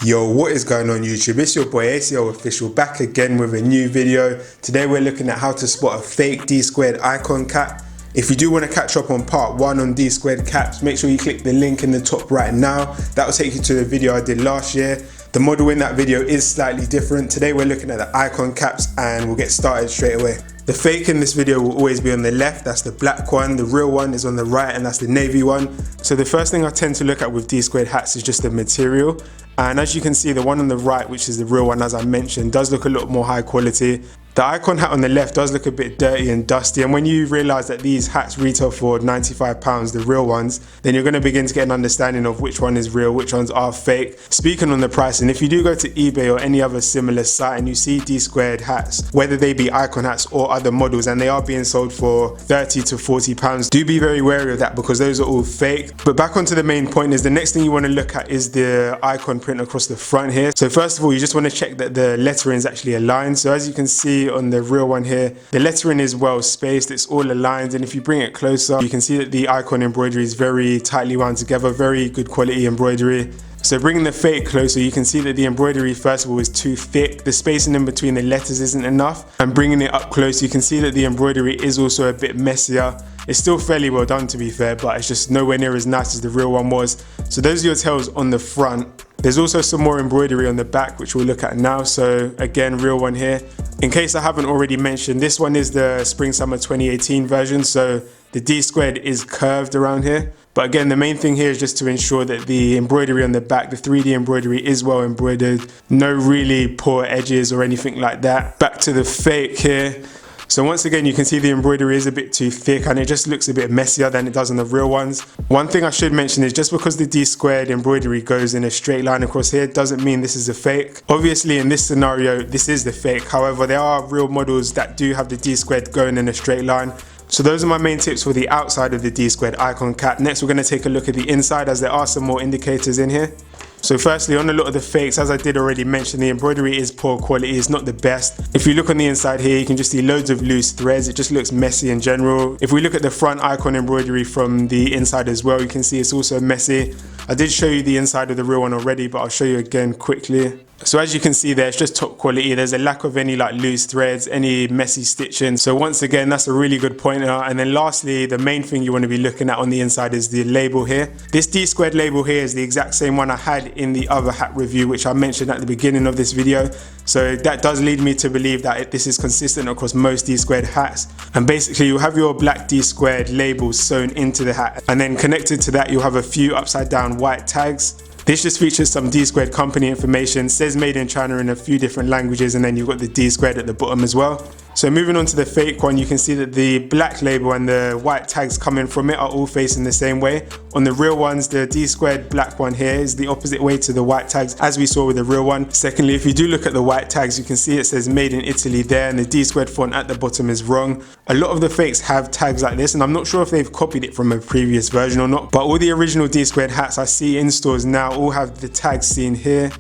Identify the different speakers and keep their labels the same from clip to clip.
Speaker 1: Yo, what is going on YouTube? It's your boy ACL Official back again with a new video. Today we're looking at how to spot a fake Dsquared Icon Cap. If you do want to catch up on part 1 on Dsquared Caps, make sure you click the link in the top right now. That will take you to the video I did last year. The model in that video is slightly different. Today we're looking at the Icon Caps and we'll get started straight away. The fake in this video will always be on the left, that's the black one. The real one is on the right and that's the navy one. So the first thing I tend to look at with Dsquared hats is just the material. And as you can see, the one on the right, which is the real one as I mentioned, does look a lot more high quality. The Icon hat on the left does look a bit dirty and dusty, and when you realise that these hats retail for £95, the real ones, then you're going to begin to get an understanding of which one is real, which ones are fake. Speaking on the pricing, if you do go to eBay or any other similar site and you see Dsquared hats, whether they be Icon hats or other models, and they are being sold for £30 to £40, do be very wary of that because those are all fake. But back onto the main point is the next thing you want to look at is the icon print across the front here. So first of all, you just want to check that the lettering is actually aligned. So as you can see on the real one here, the lettering is well spaced, it's all aligned, and if you bring it closer you can see that the icon embroidery is very tightly wound together, very good quality embroidery. So bringing the fake closer, you can see that the embroidery first of all is too thick, the spacing in between the letters isn't enough, and bringing it up close you can see that the embroidery is also a bit messier. It's still fairly well done to be fair, but it's just nowhere near as nice as the real one was. So those are your tells on the front. There's also some more embroidery on the back which we'll look at now. So again, real one here. In case I haven't already mentioned, this one is the Spring Summer 2018 version, so the D-squared is curved around here. But again, the main thing here is just to ensure that the embroidery on the back, the 3D embroidery is well embroidered, no really poor edges or anything like that. Back to the fake here. So once again, you can see the embroidery is a bit too thick and it just looks a bit messier than it does on the real ones. One thing I should mention is just because the D-squared embroidery goes in a straight line across here doesn't mean this is a fake. Obviously in this scenario, this is the fake. However, there are real models that do have the D-squared going in a straight line. So those are my main tips for the outside of the Dsquared Icon Cap. Next we're going to take a look at the inside as there are some more indicators in here. So firstly, on a lot of the fakes, as I did already mention, the embroidery is poor quality, it's not the best. If you look on the inside here, you can just see loads of loose threads, it just looks messy in general. If we look at the front icon embroidery from the inside as well, you can see it's also messy. I did show you the inside of the real one already, but I'll show you again quickly. So as you can see there, it's just top quality. There's a lack of any like loose threads, any messy stitching. So once again, that's a really good pointer. And then lastly, the main thing you want to be looking at on the inside is the label here. This D-squared label here is the exact same one I had in the other hat review, which I mentioned at the beginning of this video. So that does lead me to believe that this is consistent across most D-squared hats. And basically you'll have your black D-squared labels sewn into the hat. And then connected to that, you'll have a few upside down white tags. This just features some D-squared company information, says made in China in a few different languages, and then you've got the D-squared at the bottom as well. So moving on to the fake one, you can see that the black label and the white tags coming from it are all facing the same way. On the real ones, the D-squared black one here is the opposite way to the white tags as we saw with the real one. Secondly, if you do look at the white tags, you can see it says made in Italy there and the D-squared font at the bottom is wrong. A lot of the fakes have tags like this and I'm not sure if they've copied it from a previous version or not, but all the original D-squared hats I see in stores now all have the tags seen here.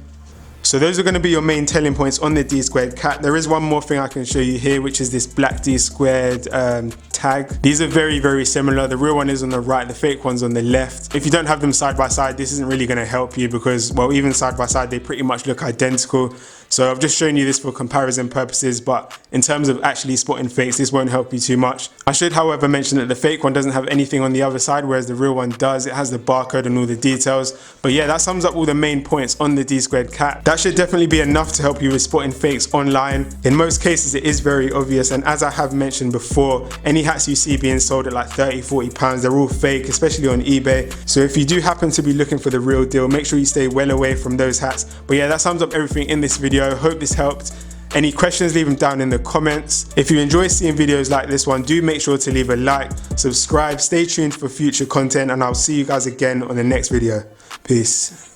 Speaker 1: So those are going to be your main telling points on the Dsquared Cap. There is one more thing I can show you here, which is this black D-squared tag. These are very, very similar. The real one is on the right, the fake one's on the left. If you don't have them side by side, this isn't really going to help you because, well, even side by side, they pretty much look identical. So I've just shown you this for comparison purposes, but in terms of actually spotting fakes, this won't help you too much. I should, however, mention that the fake one doesn't have anything on the other side, whereas the real one does. It has the barcode and all the details. But yeah, that sums up all the main points on the Dsquared Cap. That should definitely be enough to help you with spotting fakes online. In most cases, it is very obvious. And as I have mentioned before, any hats you see being sold at like £30–40, they're all fake, especially on eBay. So if you do happen to be looking for the real deal, make sure you stay well away from those hats. But yeah, that sums up everything in this video. Hope this helped. Any questions, leave them down in the comments. If you enjoy seeing videos like this one, do make sure to leave a like, subscribe, stay tuned for future content, and I'll see you guys again on the next video. Peace.